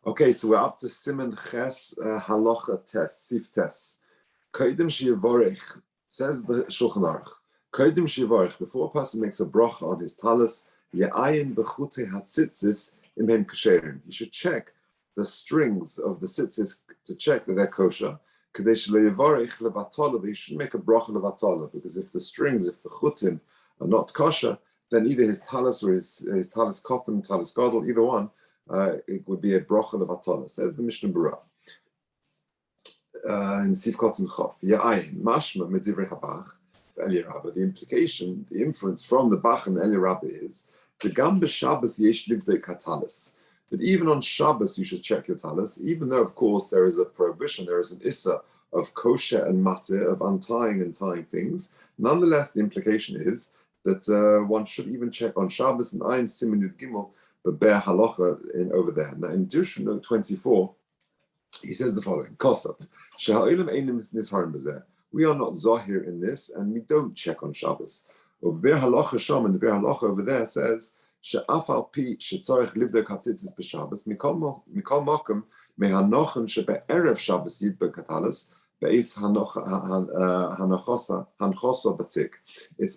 Okay, so we're up to Siman Ches Halacha Tes, Sif Tes. Kodim Shiyavorich, says the Shulchan Aruch. Kodim Shiyavorich, before a person makes a bracha on his talis, Ye'ayin Bechute HaTzitzis Imhem Kasherim. You should check the strings of the tzitzis to check that they're kosher. Kadesh Le'yavorich Levatala, that you shouldn't make a bracha Levatala, because if the chutim are not kosher, then either his talis or his talis cotton, talis gadol, either one, it would be a bracha levatala. Says the Mishnah Berurah in Sif Kotzen Chof. Ya'ayin mashma medivrei habach Eli Rabbi. The implication, the inference from the Bach and Eli Rabbi is the gam b'Shabbos yesh livdei katalis. That even on Shabbos you should check your talis, even though of course there is a prohibition, there is an issa of kosher and matir, of untying and tying things. Nonetheless, the implication is that one should even check on Shabbos and Ayin Siman Yud Gimel, but bear halacha in over there. Now in Deuteronomy note 24, he says the following: Kosab, Sheha'ilim Einim Nizharim B'zeh. We are not zahir in this, and we don't check on Shabbos. Bear halacha sham, and the bear halacha over there says She'af al pi shetzorich livdei katzitzis b'Shabbos mikol makom mehanochen shebe'erev Shabbos yidbek katalis. It's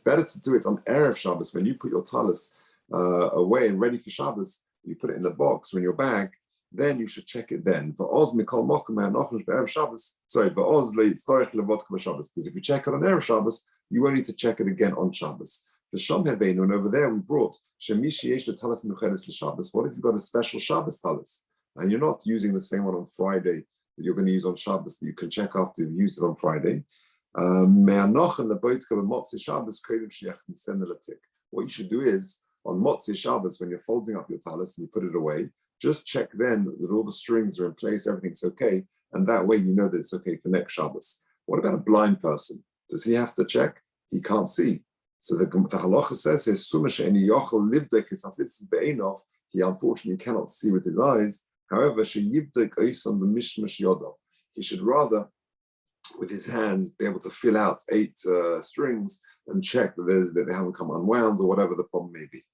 better to do it on Erev Shabbos when you put your talis away and ready for Shabbos. You put it in the box or in your bag. Then you should check it then. Because if you check it on Erev Shabbos, you won't need to check it again on Shabbos. The Sham Hebeinu, and over there we brought Shemishi Yesh Talis Nuchedes Shabbos. What if you've got a special Shabbos talis and you're not using the same one on Friday that you're going to use on Shabbos that you can check after you've used it on Friday? What you should do is on Motzei Shabbos, when you're folding up your talis and you put it away, just check then that all the strings are in place, everything's okay, and that way you know that it's okay for next Shabbos. What about a blind person? Does he have to check? He can't see. So the halacha says he unfortunately cannot see with his eyes. However, he should rather, with his hands, be able to fill out 8 strings and check that they haven't come unwound or whatever the problem may be.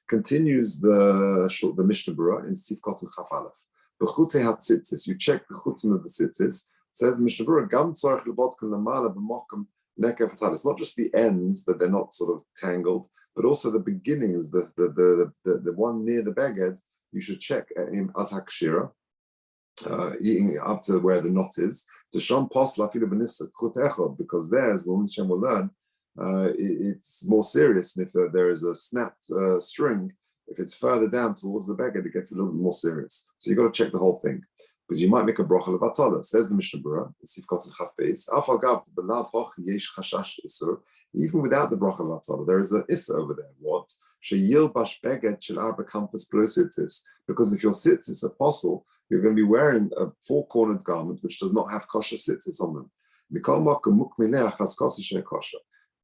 Continues the Mishnah Berurah in Sif Kotzen Chaf Aleph. B'chutei HaTzitzis, you check the chutim of the tzitzis. Says the Mishnah Berurah, Gam tzorich lebodken lamala b'mokum nekev hatalis. Not just the ends, that they're not sort of tangled, but also the beginnings, the one near the beged. You should check in atak shira, eating up to where the knot is. To sham posla afilu b'nifsa chut echad, because there, as Woman Shem will learn, it's more serious. And if there is a snapped string, if it's further down towards the beged, it gets a little bit more serious. So you've got to check the whole thing, because you might make a bracha levatala. Says the Mishnah Berurah, even without the bracha levatala, there is an issa over there. What? Because if your tzitzis apostle, you're going to be wearing a 4-cornered garment which does not have kosher tzitzis on them.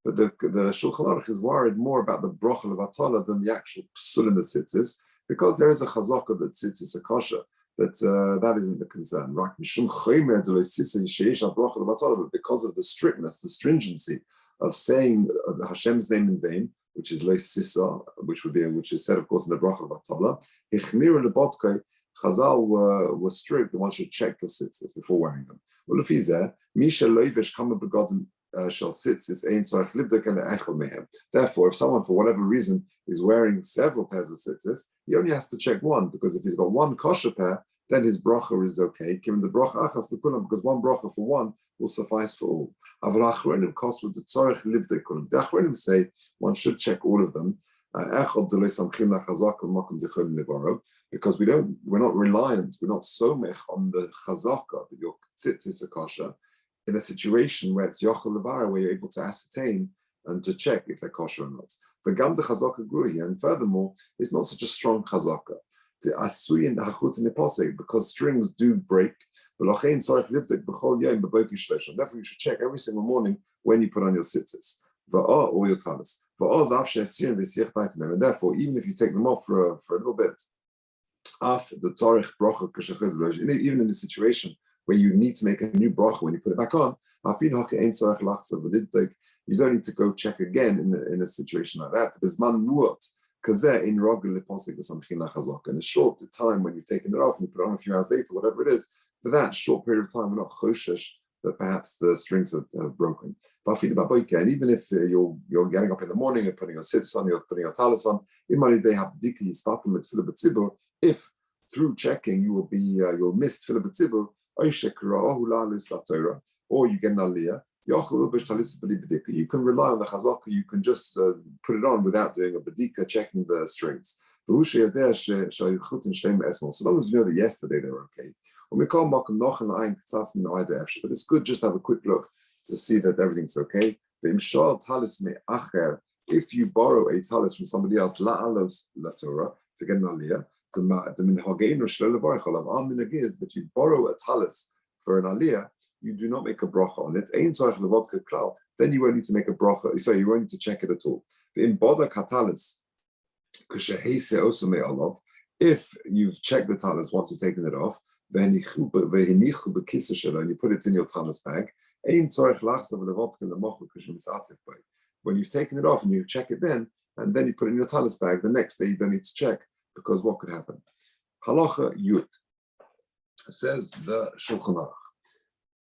But the Shulchan Aruch is worried more about the bracha levatala than the actual psulim of tzitzis, because there is a chazaka that tzitzis are kosher. That isn't the concern. But because of the strictness, the stringency of saying Hashem's name in vain, which is leis sisa, which is said, of course, in the bracha levatala, Hichmiru lebotkai, Chazal were strict. The one should check your tzitzis before wearing them. Therefore, if someone for whatever reason is wearing several pairs of tzitzis, he only has to check one, because if he's got one kosher pair, then his bracha is okay. Given the bracha achas lekulam, because one bracha for one will suffice for all. The achronim say one should check all of them, because we're not reliant, we're not somech on the chazaka that your tzitzis are kosher in a situation where it's yochel levar, where you're able to ascertain and to check if they're kosher or not. The gam the chazaka gruhi, and furthermore, it's not such a strong chazaka. Because strings do break. Therefore, you should check every single morning when you put on your tzitzis or your talis. And therefore, even if you take them off for a little bit, even in a situation where you need to make a new bracha when you put it back on, you don't need to go check again in a situation like that. Kazeh in Rogel Leposik or something like Chazaka. In a short time when you've taken it off and you put it on a few hours later, whatever it is, for that short period of time, we're not choshesh that perhaps the strings have broken. And even if you're getting up in the morning and putting your sits on, you're putting your talis on, if through checking you will be you'll miss tefillah b'tzibur, or you get an aliyah. You can rely on the chazaka. You can just put it on without doing a bedika, checking the strings. So long as you know that yesterday they were okay. But it's good just to have a quick look to see that everything's okay. If you borrow a talis from somebody else, la Torah, to get an aliyah, our minhag is that you borrow a talis for an aliyah, you do not make a bracha on it. Then you won't need to make a bracha. Sorry, you won't need to check it at all. If you've checked the talis once you've taken it off, and you put it in your talis bag, when you've taken it off and you check it then, and then you put it in your talis bag, the next day you don't need to check, because what could happen? Halacha Yud. It says the Shulchan Aruch.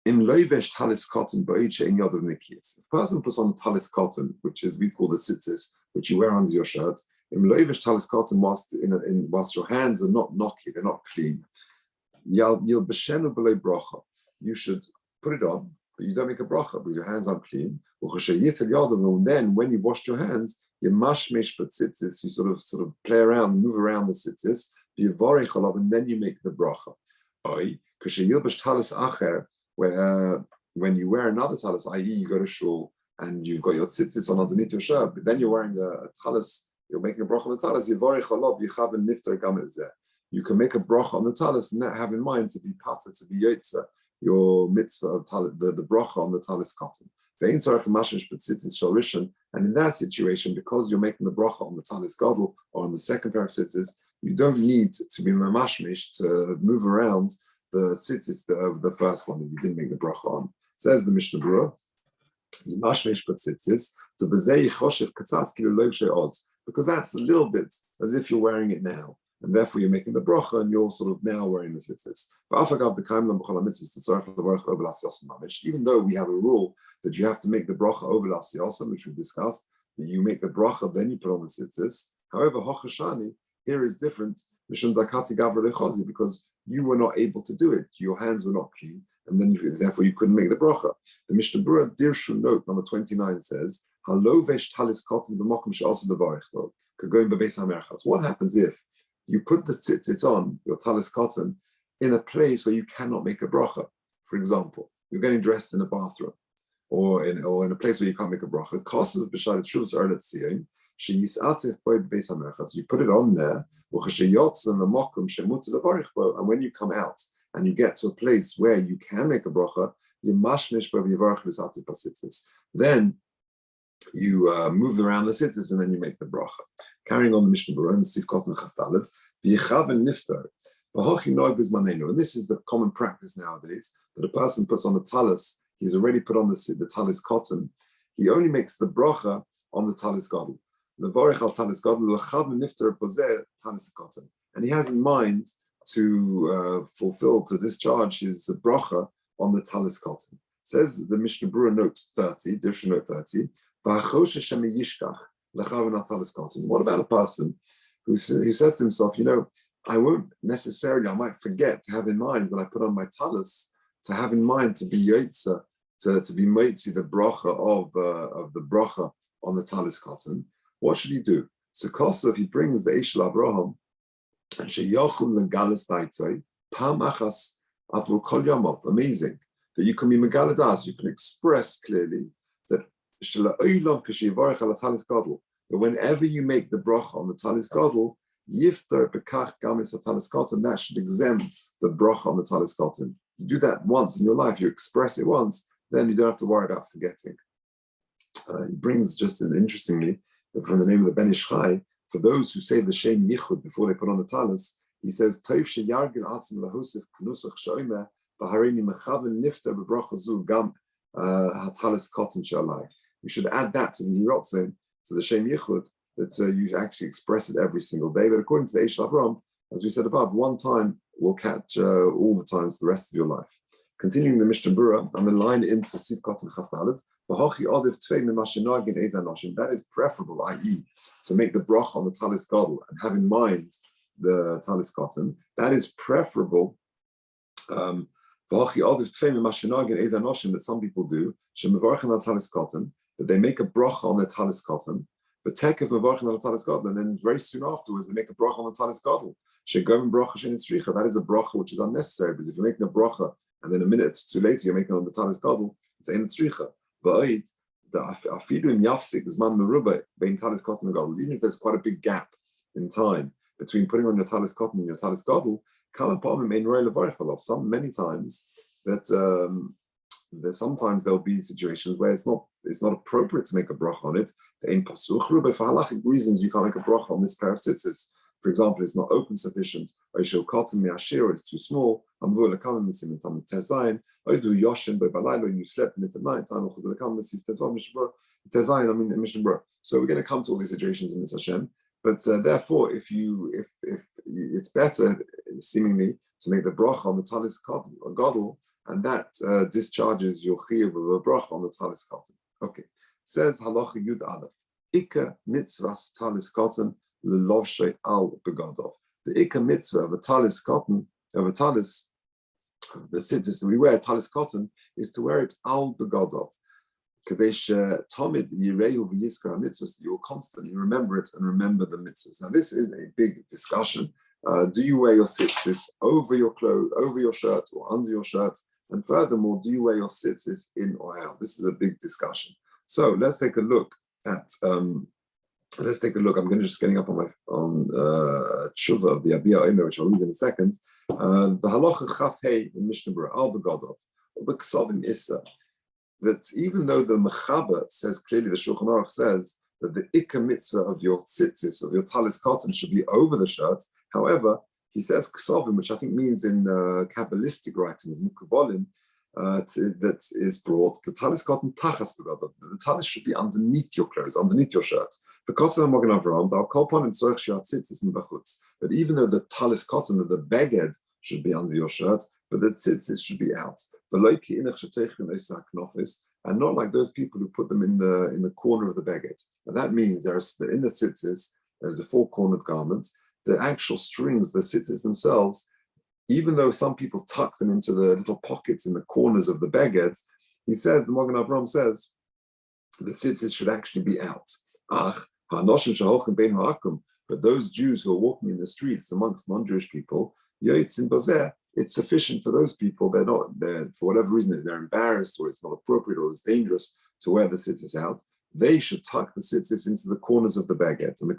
Im loivesh talis cotton boiche in yod of nikiyas. If a person puts on a talis cotton, which is we call the tzitzis, which you wear under your shirt, im loivesh talis cotton whilst your hands are not nocky, they're not clean. Yal b'shenu b'lei bracha. You should put it on, but you don't make a bracha because your hands aren't clean. And then when you've washed your hands, you mashmesh b'tzitzis, you sort of play around, move around the tzitzis, and then you make the bracha. When you wear another talis, i.e. you go to shul and you've got your tzitzis on underneath your shirt, but then you're wearing a talis, you're making a bracha on the talis, you can make a bracha on the talis and have in mind to be pata, to be yotza, your mitzvah of the bracha on the talis cotton. And in that situation, because you're making the bracha on the talis gadol or on the second pair of tzitzis, you don't need to be mamashmish to move around the tzitzis of the first one that you didn't make the bracha on. Says the Mishnah Berurah, mamashmish but tzitzis to bezei choshev katzas kilu loy she'oz, because that's a little bit as if you're wearing it now, and therefore you're making the bracha and you're sort of now wearing the tzitzis. Even though we have a rule that you have to make the bracha over l'asiyosam, which we discussed, that you make the bracha then you put on the tzitzis. However, hochashani here is different, because you were not able to do it. Your hands were not clean, and then therefore you couldn't make the bracha. The Mishnah Berurah Dirshu note number 29 says, "Halovesh talis cotton b'makom she'also levarich lo, kagoyim bebeis hamerchatz." What happens if you put the tzitzis on your talis cotton in a place where you cannot make a bracha? For example, you're getting dressed in a bathroom, or in a place where you can't make a bracha. You put it on there, and when you come out and you get to a place where you can make a bracha, then you move around the tzitzis and then you make the bracha. Carrying on the Mishnah Berurah and Sif Kot Mechaftalet, and this is the common practice nowadays, that a person puts on the talis, he's already put on the talis cotton, he only makes the bracha on the talis gadol. And he has in mind to fulfill, to discharge his bracha on the talis cotton. Says the Mishnah Berurah note 30, Dirshu note 30, what about a person who says to himself, I won't necessarily, I might forget to have in mind when I put on my talis, to have in mind to be yotza, to be moitzi the bracha of the bracha on the talis cotton. What should he do? So Kosov, he brings the Eshel Abraham and sheyochum legalis daitoi pam achas avur kol yomov. Amazing that you can be megaladas, you can express clearly that that whenever you make the bracha on the talis gadol, yiftar bekach gamis talis cotton, that should exempt the bracha on the talis cotton. You do that once in your life, you express it once, then you don't have to worry about forgetting. He brings just interestingly from the name of the Ben Ish Chai, for those who say the Shem Yichud before they put on the talis, he says, Toiv sheyargin atzim lahosef knusach shoyme v'hareini mechaven nifter b'bracha zu gam hatalis cotton shalai. We should add that to the Yirotzim, to the Shem Yichud, that you actually express it every single day. But according to the Eish Avram, as we said above, one time will catch all the times for the rest of your life. Continuing the Mishnah Berurah, I'm in line into Sivkot and Chafdalet. That is preferable, i.e., to make the brach on the talis gadol and have in mind the talis cotton. That is preferable. That some people do, that they make a bracha on the talis cotton, but take of on the talis gadol, and then very soon afterwards they make a bracha on the talis gadol. That is a bracha which is unnecessary, because if you're making a bracha and then a minute too later you're making it on the talis gadol, it's ein tzricha. But even if there's quite a big gap in time between putting on your talis cotton and your talis gadol, many times that sometimes there'll be situations where it's not appropriate to make a bracha on it. For halachic reasons, you can't make a bracha on this pair of tzitzis. For example, it's not open sufficient, or it's too small, or you slept in it at night time. So we're going to come to all these situations in this Hashem. But therefore, if it's better, seemingly, to make the bracha on the talis cotton or gadol, and that discharges your chiyuv of a bracha on the talis cotton. Okay, says halacha yud aleph, ikka mitzvahs talis cotton lelovshay al begadov. The ikka mitzvah of a talis cotton, of a talis, of the tzitzis that we wear, talis cotton, is to wear it al begadov. Kadesh Tomid Yirehu v'Yizkar mitzvahs, that you will constantly remember it and remember the mitzvahs. Now, this is a big discussion. Do you wear your tzitzis over your clothes, over your shirt, or under your shirt? And furthermore, do you wear your tzitzis in or out? This is a big discussion. So let's take a look at. I'm going to just getting up on my tshuva of the Abiyah Omer, which I'll read in a second. The halacha chaf hey in Mishnah Berurah al begadov the ksavim issa, that even though the Mechaber says clearly, the Shulchan Aruch says that the ikka mitzvah of your tzitzis, of your talis cotton, should be over the shirt. However, he says ksavim, which I think means in Kabbalistic writings, in Kabbalim, that is brought, the talis cotton tachas begadov. The talis should be underneath your clothes, underneath your shirt. But even though the talis cotton, the beged, should be under your shirt, but the tzitzis should be out. And not like those people who put them in the corner of the beged. And that means in the tzitzis, there's a four-cornered garment. The actual strings, the tzitzis themselves, even though some people tuck them into the little pockets in the corners of the beged, he says, the Magen Avraham says, the tzitzis should actually be out. But those Jews who are walking in the streets amongst non-Jewish people, it's sufficient for those people. They're for whatever reason, they're embarrassed, or it's not appropriate, or it's dangerous to wear the tzitzis out. They should tuck the tzitzis into the corners of the baguette. And at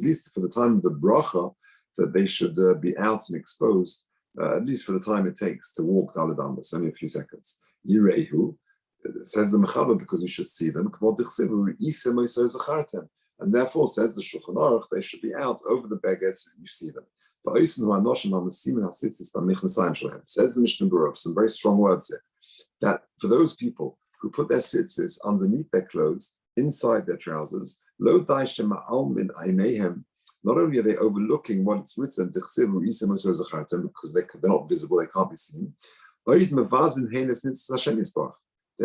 least for the time of the bracha, that they should be out and exposed, at least for the time it takes to walk Daled Amos, only a few seconds. Yirehu, says the Mechaber, because you should see them. And therefore, says the Shulchan Aruch, they should be out over the baguette so you see them. Says the Mishnah Berurah, some very strong words here, that for those people who put their tzitzis underneath their clothes, inside their trousers, not only are they overlooking what it's written, because they're not visible, they can't be seen, they're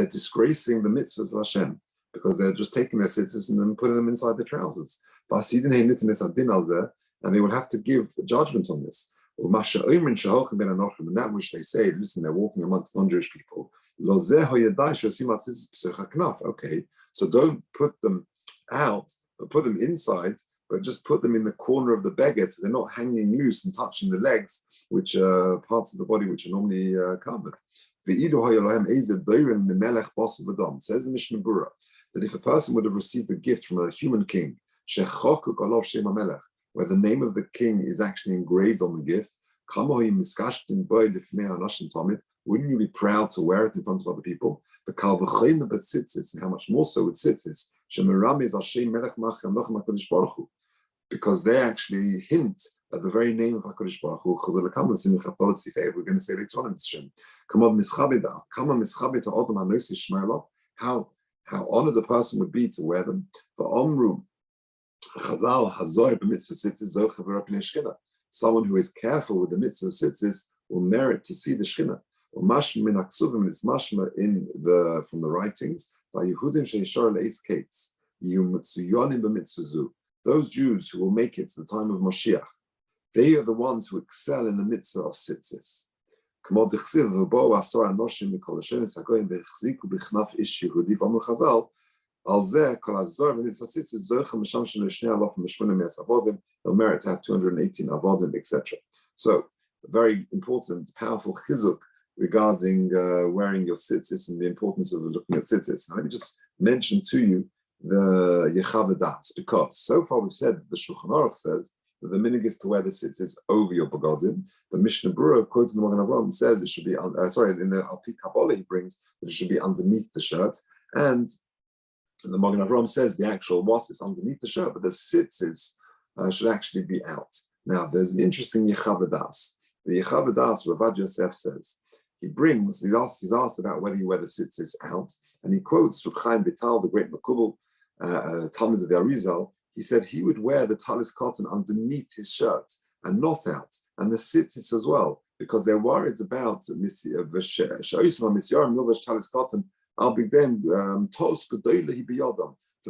disgracing the mitzvahs of Hashem, because they're just taking their tzitzis and then putting them inside their trousers. And they will have to give judgment on this. And that which they say, listen, they're walking amongst non-Jewish people. Okay, so don't put them out, but put them inside, but just put them in the corner of the beged, so they're not hanging loose and touching the legs, which are parts of the body which are normally covered. Says the Mishnah Berurah, that if a person would have received a gift from a human king, where the name of the king is actually engraved on the gift, wouldn't you be proud to wear it in front of other people? And how much more so with tzitzis, because they actually hint at the very name of HaKadosh Baruch Hu. We're going to say later on in this Shem. How how honored the person would be to wear them. For Omru, Chazal Hazor b'mitzvah tzitzis zocha v'rapnei shchina. Someone who is careful with the mitzvah of tzitzis will merit to see the shchina. Or mashma min haksuvim, it's mashma from the writings. Yehudim sheishor leis kates yumutzuyonim b'mitzvah zu. Those Jews who will make it to the time of Moshiach, they are the ones who excel in the mitzvah of tzitzis. K'mo d'chsiv v'bo asor anoshim mikol hashenis hagoyim v'chziku b'chnaf ish Yehudi v'amur Chazal. Al zeh kol hazor v'mitzvah tzitzis zocha mishamshin l'shnei alofim mishmunim yas avodim. They'll merit to have 218 avodim, etc. So, a very important, powerful chizuk regarding wearing your tzitzis and the importance of looking at tzitzis. Now, let me just mention to you the Yechavadas, because so far we've said that the Shulchan Aruch says that the minhag is to wear the tzitzis over your begodim. The Mishnah Berurah, quoting the Magen Avraham, says it should be, in the Alpi Kabbalah he brings that it should be underneath the shirt, and the Magen Avraham says the actual was is underneath the shirt, but the tzitzis should actually be out. Now, there's an interesting Yechavadas. The Yechavadas, Rabbi Yosef says, he's asked about whether you wear the tzitzis out, and he quotes from Chaim Vital, the great Makubal, Talmud of the Arizal. He said he would wear the talis cotton underneath his shirt and not out, and the tzitzis as well, because they're worried about talis cotton. For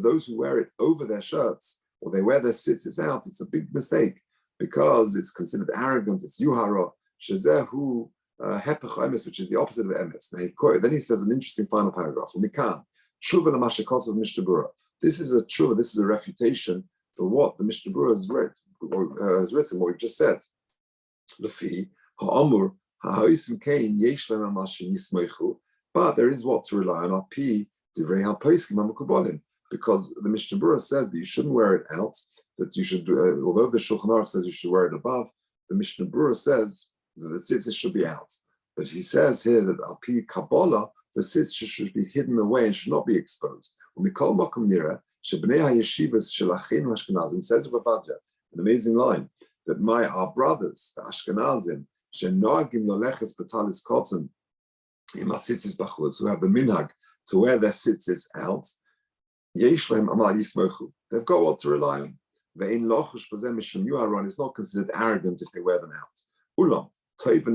those who wear it over their shirts, or they wear their tzitzis out, it's a big mistake, because it's considered arrogant. It's yuhara shezehu hepech emes, which is the opposite of emes. Then he says an interesting final paragraph. This is a tshuva, this is a refutation for what the Mishnah Berurah has written, what we've just said. But there is what to rely on, because the Mishnah Berurah says that you shouldn't wear it out, that you should, although the Shulchan Aruch says you should wear it above, the Mishnah Berurah says that the tzitzis should be out. But he says here that Alpi Kabbalah, the tzitzis should be hidden away and should not be exposed. Says Rabbi, an amazing line, that our brothers, the Ashkenazim, who have the minhag to wear their tzitzis out, they've got what to rely on. It's not considered arrogant if they wear them out. But in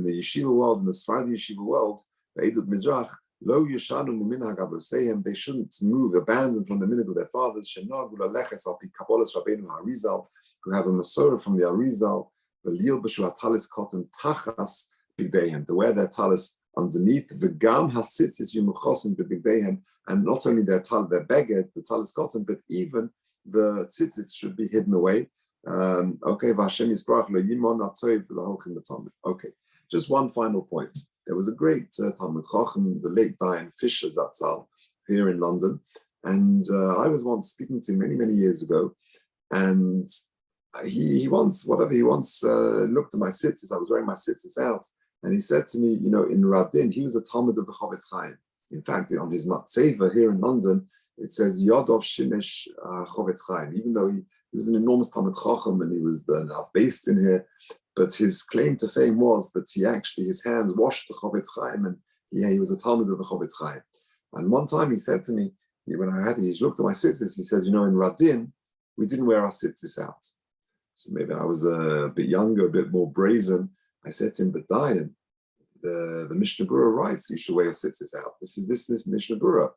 the yeshiva world, in the Sephardi yeshiva world, they shouldn't abandon from the minhag of their fathers, who have a Masorah from the Arizal, to wear their talis underneath, and not only their beged, the talis cotton, but even the tzitzis should be hidden away. Okay, just one final point. There was a great Talmud Chacham, the late Diane Fisher Zatzal, here in London, and I was once speaking to him many years ago, and he once looked at my tzitzis. I was wearing my tzitzis out, and he said to me, in Radin, he was a Talmud of the Chavetz Chaim. In fact, on his Matzeva here in London, it says Yodov Shimesh Chavetz Chaim, even though he was an enormous Talmud Chacham and he was based in here. But his claim to fame was that his hands washed the Chavetz Chaim, and he was a Talmud of the Chavetz Chaim. And one time he said to me, he looked at my tzitzis, he says, in Radin, we didn't wear our tzitzis out. So maybe I was a bit younger, a bit more brazen. I said to him, but Diane, the Mishnah Berurah writes you should wear your tzitzis out. This Mishnah Berurah.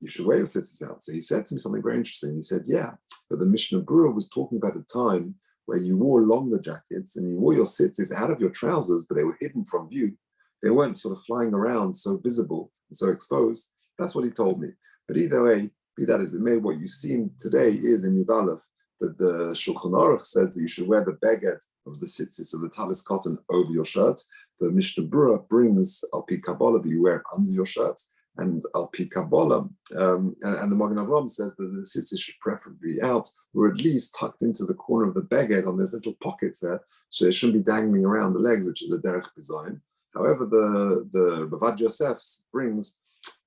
You should wear your tzitzis out. So he said to me something very interesting. He said, yeah, but the Mishnah Berurah was talking about a time where you wore longer jackets and you wore your tzitzis out of your trousers, but they were hidden from view. They weren't sort of flying around so visible and so exposed. That's what he told me. But either way, be that as it may, what you see today is in Yud Aleph that the Shulchan Aruch says that you should wear the beged of the tzitzis, of the talis cotton, over your shirt. The Mishnah Berurah brings Alpi Kabbalah that you wear it under your shirt, and Alpi Kabbalah, and the Magen Avraham says that the tzitzis should preferably be out, or at least tucked into the corner of the beged on those little pockets there, so it shouldn't be dangling around the legs, which is a derech bizayin. However, the Rabbi Yosef brings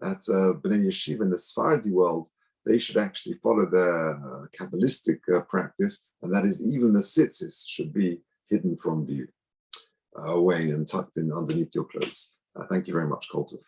that Bnei Yeshiva in the Sephardi world, they should actually follow their Kabbalistic practice, and that is even the tzitzis should be hidden from view, away and tucked in underneath your clothes. Thank you very much, Kol Tov.